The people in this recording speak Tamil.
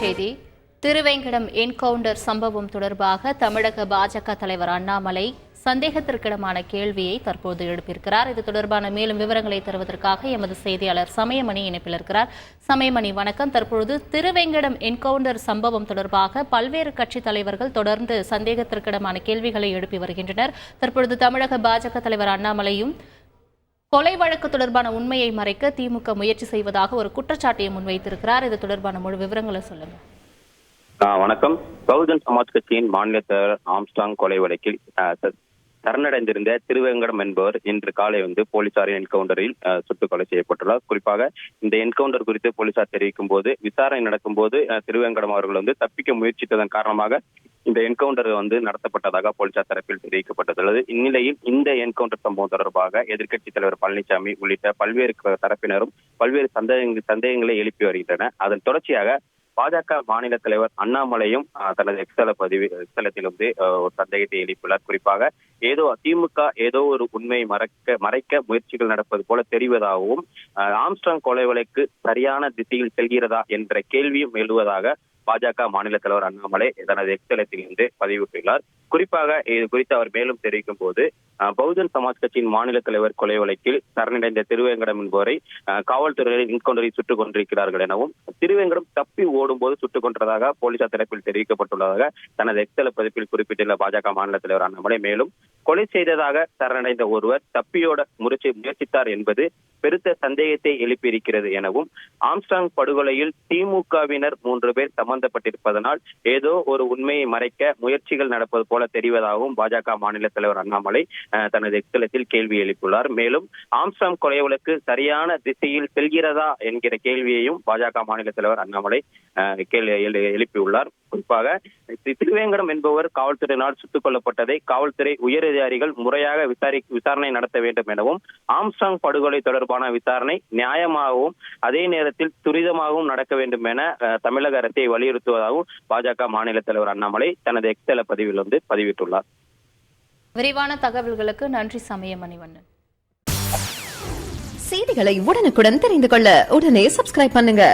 செய்தி. திருவேங்கடம் என்கவுண்டர் சம்பவம் தொடர்பாக தமிழக பாஜக தலைவர் அண்ணாமலை சந்தேகத்திற்கிடமான கேள்வியை தற்போது எழுப்பியிருக்கிறார். இது தொடர்பான மேலும் விவரங்களை தருவதற்காக எமது செய்தியாளர் சமயமணி இணைப்பில் இருக்கிறார். சமயமணி, வணக்கம். தற்பொழுது திருவேங்கடம் என்கவுண்டர் சம்பவம் தொடர்பாக பல்வேறு கட்சித் தலைவர்கள் தொடர்ந்து சந்தேகத்திற்கிடமான கேள்விகளை எழுப்பி வருகின்றனர். தற்பொழுது தமிழக பாஜக தலைவர் அண்ணாமலையும் கொலை வழக்கு தொடர்பான உண்மையை மறைக்க திமுக முயற்சி செய்வதாக ஒரு குற்றச்சாட்டை முன்வைத்திருக்கிறார். இது தொடர்பான முழு விவரங்களை சொல்லுங்க. வணக்கம். பகுஜன் சமாஜ் கட்சியின் மாநில தலைவர் ஆம்ஸ்ட்ராங் கொலை வழக்கில் சரணடைந்திருந்த திருவேங்கடம் என்பவர் இன்று காலை போலீசாரின் என்கவுண்டரில் சுட்டுக் கொலை செய்யப்பட்டுள்ளார். குறிப்பாக இந்த என்கவுண்டர் குறித்து போலீசார் தெரிவிக்கும் போது, விசாரணை நடக்கும் போது திருவேங்கடம் அவர்கள் தப்பிக்க முயற்சித்ததன் காரணமாக இந்த என்கவுண்டர் நடத்தப்பட்டதாக போலீசார் தரப்பில் தெரிவிக்கப்பட்டுள்ளது. இந்நிலையில் இந்த என்கவுண்டர் சம்பவம் தொடர்பாக எதிர்க்கட்சித் தலைவர் பழனிசாமி உள்ளிட்ட பல்வேறு தரப்பினரும் பல்வேறு சந்தேகங்களை எழுப்பி வருகின்றனர். அதன் தொடர்ச்சியாக பாஜக மாநில தலைவர் அண்ணாமலையும் தனது எக்ஸ்தலத்தில் ஒரு சந்தேகத்தை எழுப்பியுள்ளார். குறிப்பாக திமுக ஏதோ ஒரு உண்மையை மறைக்க முயற்சிகள் நடப்பது போல தெரிவதாகவும், ஆம்ஸ்ட்ராங் கொலை வழக்கு சரியான திசையில் செல்கிறதா என்ற கேள்வியும் எழுவதாக பாஜக மாநில தலைவர் அண்ணாமலை தனது எக்ஸ்தலத்தில் பதிவிட்டுள்ளார். குறிப்பாக இது குறித்து அவர் மேலும் தெரிவிக்கும் போது, பகுஜன் சமாஜ் கட்சியின் மாநில தலைவர் கொலை வழக்கில் சரணடைந்த திருவேங்கடம் என்பவரை காவல்துறையினர் என்கவுண்டரில் சுட்டுக் கொண்டிருக்கிறார்கள் எனவும், திருவேங்கடம் தப்பி ஓடும் போது சுட்டுக் கொன்றதாக போலீசார் தரப்பில் தெரிவிக்கப்பட்டுள்ளதாக தனது எக்ஸ்தல பதிப்பில் குறிப்பிட்டுள்ள பாஜக மாநில தலைவர் அண்ணாமலை மேலும், கொலை செய்ததாக சரணடைந்த ஒருவர் தப்பியோட முயற்சித்தார் என்பது பெருத்த சந்தேகத்தை எழுப்பியிருக்கிறது எனவும், ஆம்ஸ்ட்ராங் படுகொலையில் திமுகவினர் 3 பேர் சம்பந்தப்பட்டிருப்பதனால் ஏதோ ஒரு உண்மையை மறைக்க முயற்சிகள் நடப்பது போல தெரிவதாகவும் பாஜக மாநில தலைவர் அண்ணாமலை தனது எக்ஸ்தலத்தில் கேள்வி எழுப்பியுள்ளார். மேலும் ஆம்ஸ்ட்ராங் கொலை வழக்கு சரியான திசையில் செல்கிறதா என்கிற கேள்வியையும் பாஜக மாநில தலைவர் அண்ணாமலை எழுப்பியுள்ளார். குறிப்பாக திருவேங்கடம் என்பவர் காவல்துறையினால் சுட்டுக் கொல்லப்பட்டதை காவல்துறை உயரதிகாரிகள் முறையாக விசாரணை நடத்த வேண்டும் எனவும், ஆம்ஸ்ட்ராங் படுகொலை தொடர்பான விசாரணை நியாயமாகவும் அதே நேரத்தில் துரிதமாகவும் நடக்க வேண்டும் என தமிழக அரசை வலியுறுத்துவதாகவும் பாஜக மாநில தலைவர் அண்ணாமலை தனது எக்ஸ்தல பதிவில் பதிவிட்டுள்ளார். விரிவான தகவல்களுக்கு நன்றி சமயமணிவண்ணன். செய்திகளை உடனுக்குடன் தெரிந்து கொள்ள உடனே சப்ஸ்கிரைப் பண்ணுங்க.